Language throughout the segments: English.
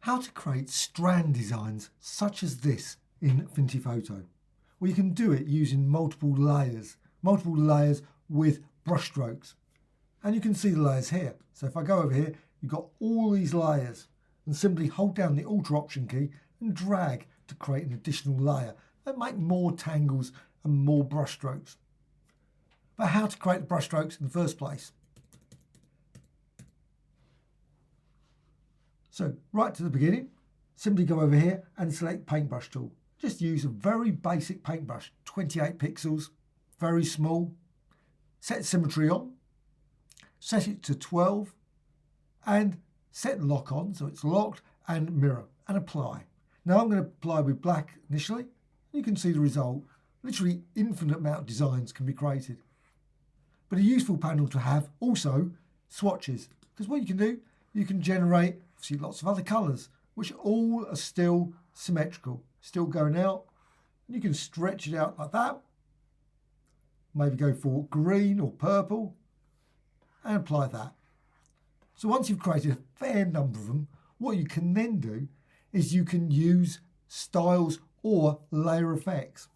How to create strand designs such as this in Affinity Photo. Well, you can do it using multiple layers with brush strokes. And you can see the layers here. So if I go over here, you've got all these layers and simply hold down the Alt Option key and drag to create an additional layer and make more tangles and more brush strokes. But how to create the brush strokes in the first place? So right to the beginning, simply go over here and select Paintbrush tool. Just use a very basic paintbrush, 28 pixels, very small. Set Symmetry on, set it to 12 and set lock on, so it's locked, and mirror and apply. Now I'm going to apply with black initially. You can see the result. Literally infinite amount of designs can be created. But a useful panel to have also swatches, because what you can do, you can generate obviously lots of other colours which all are still symmetrical, still going out. You can stretch it out like that, maybe go for green or purple and apply that. So once you've created a fair number of them, what you can then do is you can use styles or layer effects.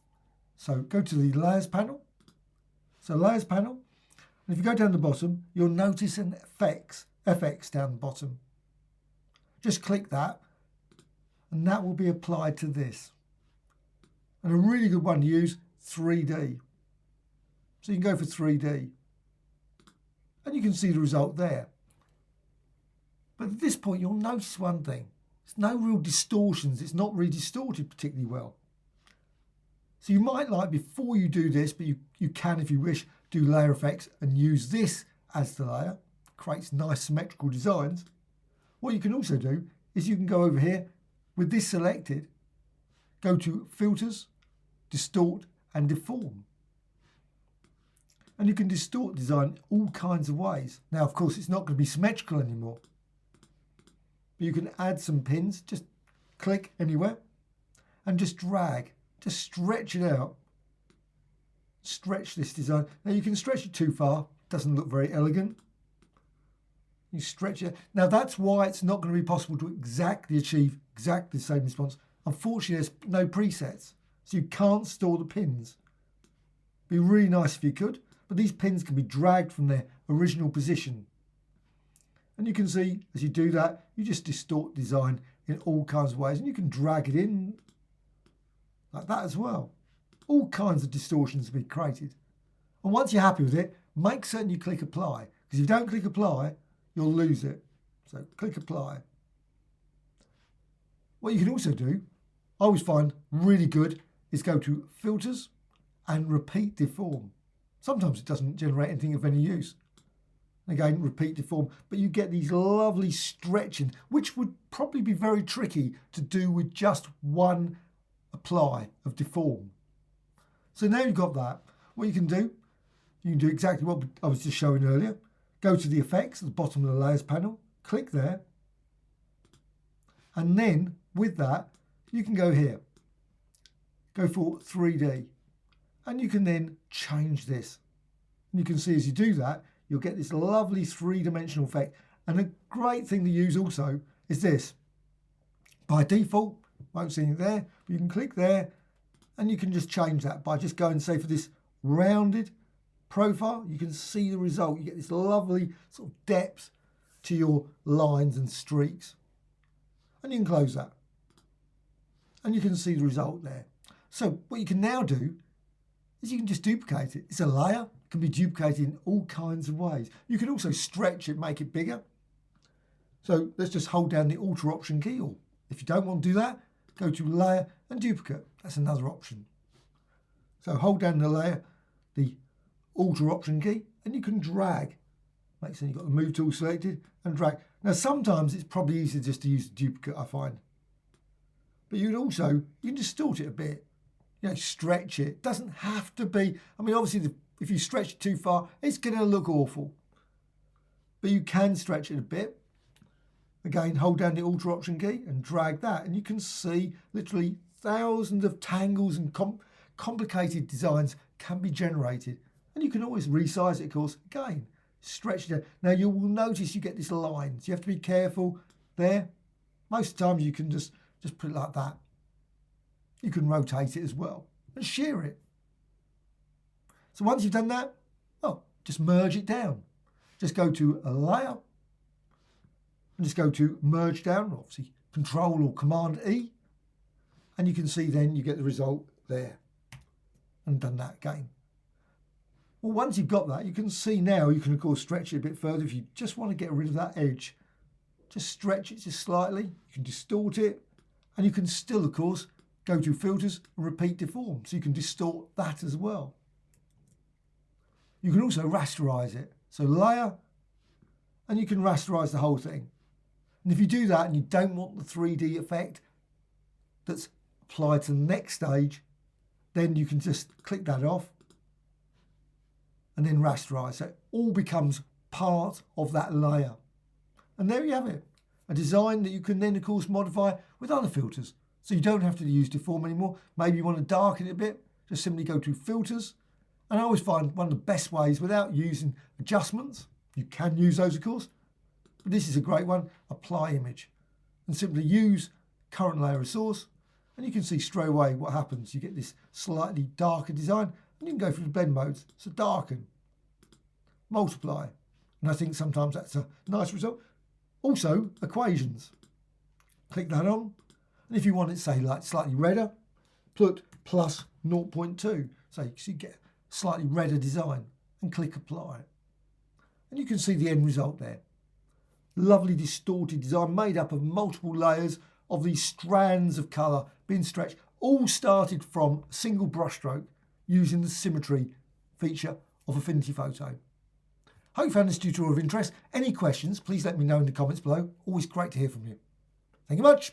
So go to the layers panel. So layers panel, and if you go down the bottom, you'll notice an FX down the bottom. Just click that and that will be applied to this. And a really good one to use, 3D. So you can go for 3D. And you can see the result there. But at this point, you'll notice one thing. There's no real distortions. It's not really distorted particularly well. So you might like, before you do this, but you can, if you wish, do layer effects and use this as the layer. Creates nice symmetrical designs. What you can also do is you can go over here with this selected, go to Filters, Distort and Deform. And you can distort design all kinds of ways. Now, of course, it's not going to be symmetrical anymore. But you can add some pins, just click anywhere and just drag, just stretch it out. Stretch this design. Now you can stretch it too far, doesn't look very elegant. You stretch it. Now that's why it's not going to be possible to achieve exactly the same response. Unfortunately, there's no presets, so you can't store the pins. Be really nice if you could. But these pins can be dragged from their original position. And you can see, as you do that, you just distort design in all kinds of ways. And you can drag it in like that as well. All kinds of distortions to be created. And once you're happy with it, make certain you click Apply. Because if you don't click Apply, you'll lose it. So click Apply. What you can also do, I always find really good, is go to Filters and Repeat Deform. Sometimes it doesn't generate anything of any use. Again, Repeat Deform, but you get these lovely stretching, which would probably be very tricky to do with just one apply of Deform. So now you've got that, what you can do exactly what I was just showing earlier. Go to the effects at the bottom of the layers panel, click there, and then with that, you can go here, go for 3D. And you can then change this. And you can see as you do that, you'll get this lovely three-dimensional effect. And a great thing to use also is this. By default, won't see anything there, but you can click there and you can just change that by just going, say, for this rounded profile. You can see the result. You get this lovely sort of depth to your lines and streaks. And you can close that. And you can see the result there. So what you can now do is you can just duplicate it. It's a layer, it can be duplicated in all kinds of ways. You can also stretch it, make it bigger. So let's just hold down the Alt Option key, or if you don't want to do that, go to Layer and Duplicate. That's another option. So hold down the layer, the Alt Option key, and you can drag. Make sure you've got the Move tool selected and drag. Now sometimes it's probably easier just to use the duplicate, I find. But you can distort it a bit. Stretch it. It doesn't have to be. I mean, obviously, if you stretch it too far, it's going to look awful. But you can stretch it a bit. Again, hold down the Alt Option key and drag that. And you can see literally thousands of tangles and complicated designs can be generated. And you can always resize it, of course. Again, stretch it. Now, you will notice you get these lines. You have to be careful there. Most of the time you can just put it like that. You can rotate it as well and shear it. So once you've done that, just merge it down. Just go to a layer and just go to merge down, obviously Control or Command E, and you can see then you get the result there. And done that again. Well, once you've got that, you can see now you can of course stretch it a bit further if you just want to get rid of that edge. Just stretch it just slightly. You can distort it, and you can still of course go to Filters and repeat Deform, so you can distort that as well. You can also rasterize it. So layer, and you can rasterize the whole thing. And if you do that and you don't want the 3D effect that's applied to the next stage, then you can just click that off and then rasterize. So it all becomes part of that layer. And there you have it. A design that you can then of course modify with other filters. So you don't have to use Deform anymore. Maybe you want to darken it a bit. Just simply go to Filters. And I always find one of the best ways without using adjustments, you can use those of course, but this is a great one, Apply Image. And simply use current layer of source, and you can see straight away what happens. You get this slightly darker design, and you can go through the blend modes. So darken, multiply, and I think sometimes that's a nice result. Also, equations. Click that on, and if you want it, say like slightly redder, put plus 0.2. So you get slightly redder design, and click Apply. And you can see the end result there. Lovely distorted design made up of multiple layers of these strands of colour being stretched, all started from a single brushstroke using the Symmetry feature of Affinity Photo. Hope you found this tutorial of interest. Any questions, please let me know in the comments below. Always great to hear from you. Thank you much.